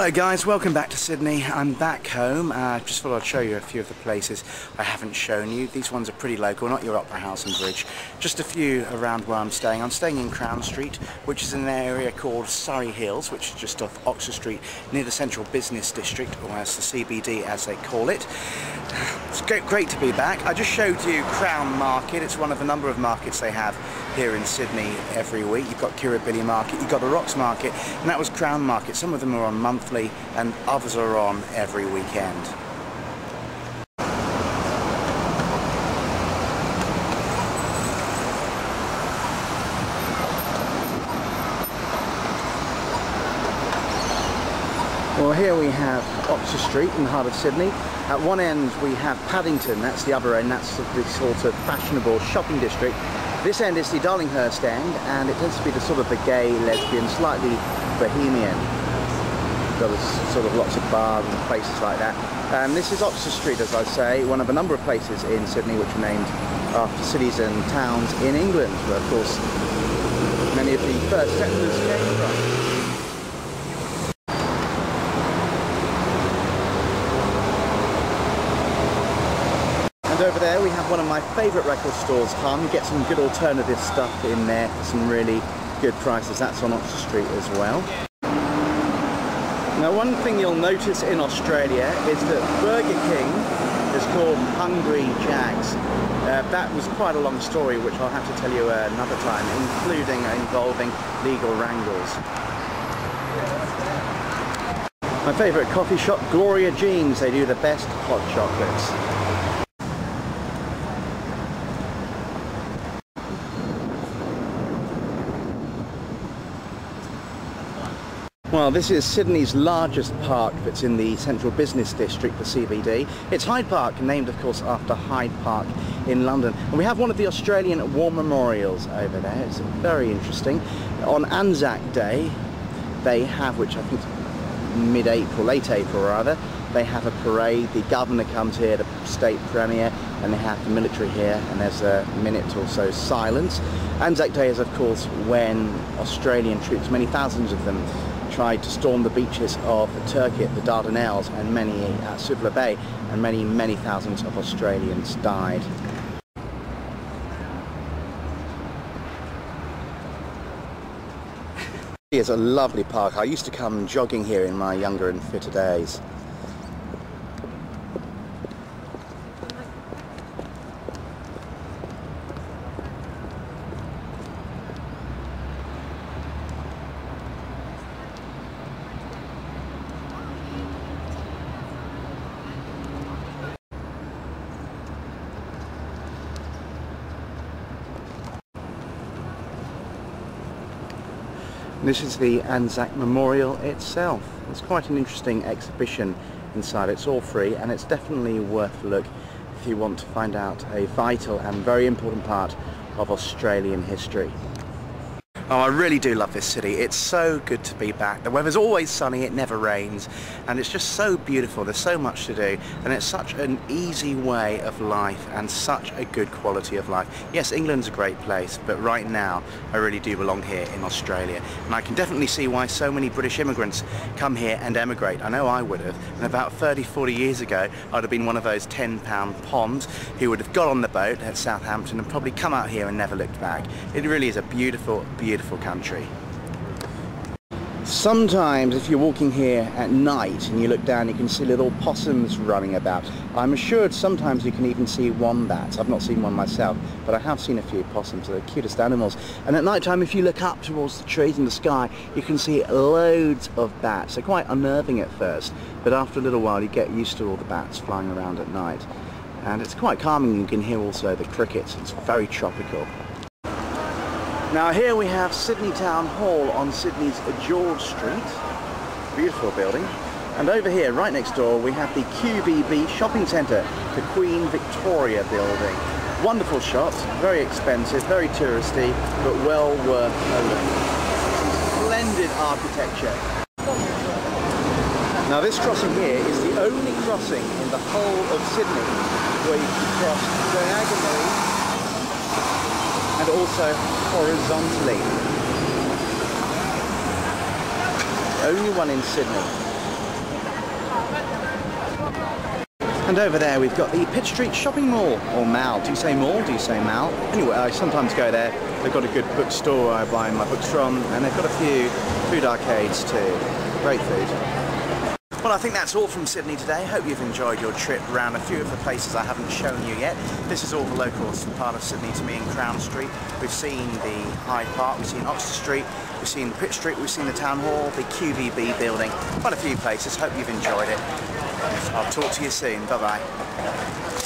Hello guys, welcome back to Sydney. I'm back home. Just thought I'd show you a few of the places I haven't shown you. These ones are pretty local, not your Opera House and Bridge. Just a few around where I'm staying. I'm staying in Crown Street, which is in an area called Surry Hills, which is just off Oxford Street, near the Central Business District, or as the CBD as they call it. It's great to be back. I just showed you Crown Market. It's one of a number of markets they have here in Sydney every week. You've got Kirribilli Market, you've got the Rocks Market, and that was Crown Market. Some of them are on monthly and others are on every weekend. Well, here we have Oxford Street in the heart of Sydney. At one end we have Paddington, that's the other end, that's the sort of fashionable shopping district. This end is the Darlinghurst end, and it tends to be the sort of the gay, lesbian, slightly bohemian. Got sort of lots of bars and places like that. This is Oxford Street, as I say, one of a number of places in Sydney which are named after cities and towns in England, where of course many of the first settlers came from. Over there we have one of my favourite record stores, Hum. You get some good alternative stuff in there for some really good prices. That's on Oxford Street as well. Now, one thing you'll notice in Australia is that Burger King is called Hungry Jack's. That was quite a long story which I'll have to tell you another time, including involving legal wrangles. My favourite coffee shop, Gloria Jean's. They do the best hot chocolates. Well, this is Sydney's largest park that's in the Central Business District, the CBD. It's Hyde Park, named of course after Hyde Park in London. And we have one of the Australian war memorials over there. It's very interesting. On Anzac Day, they have, which I think is mid-April, late April rather, they have a parade. The governor comes here, the state premier, and they have the military here, and there's a minute or so silence. Anzac Day is of course when Australian troops, many thousands of them, tried to storm the beaches of Turkey at the Dardanelles and many at Suvla Bay, and many thousands of Australians died. It's a lovely park. I used to come jogging here in my younger and fitter days. This is the Anzac Memorial itself. It's quite an interesting exhibition inside. It's all free, and it's definitely worth a look if you want to find out a vital and very important part of Australian history. Oh, I really do love this city. It's so good to be back. The weather's always sunny, it never rains, and it's just so beautiful. There's so much to do, and it's such an easy way of life and such a good quality of life. Yes, England's a great place, but right now I really do belong here in Australia, and I can definitely see why so many British immigrants come here and emigrate. I know I would have, and about 30-40 years ago I'd have been one of those £10 ponds who would have got on the boat at Southampton and probably come out here and never looked back. It really is a beautiful country. Sometimes if you're walking here at night and you look down, you can see little possums running about. I'm assured sometimes you can even see wombats. I've not seen one myself, but I have seen a few possums. They're the cutest animals. And at night time, if you look up towards the trees in the sky, you can see loads of bats. They're quite unnerving at first, but after a little while you get used to all the bats flying around at night. And it's quite calming. You can hear also the crickets. It's very tropical. Now here we have Sydney Town Hall on Sydney's George Street. Beautiful building. And over here, right next door, we have the QVB Shopping Centre, the Queen Victoria building. Wonderful shops, very expensive, very touristy, but well worth a look. Splendid architecture. Now this crossing here is the only crossing in the whole of Sydney where you can cross diagonally and also horizontally. Only one in Sydney. And over there we've got the Pitt Street Shopping Mall, or Mall. Do you say mall? Do you say Mall? Anyway, I sometimes go there. They've got a good bookstore I buy my books from, and they've got a few food arcades too. Great food. Well, I think that's all from Sydney today. Hope you've enjoyed your trip around a few of the places I haven't shown you yet. This is all the local part of Sydney to me in Crown Street. We've seen the Hyde Park, we've seen Oxford Street, we've seen Pitt Street, we've seen the Town Hall, the QVB building. Quite a few places. Hope you've enjoyed it. I'll talk to you soon. Bye-bye.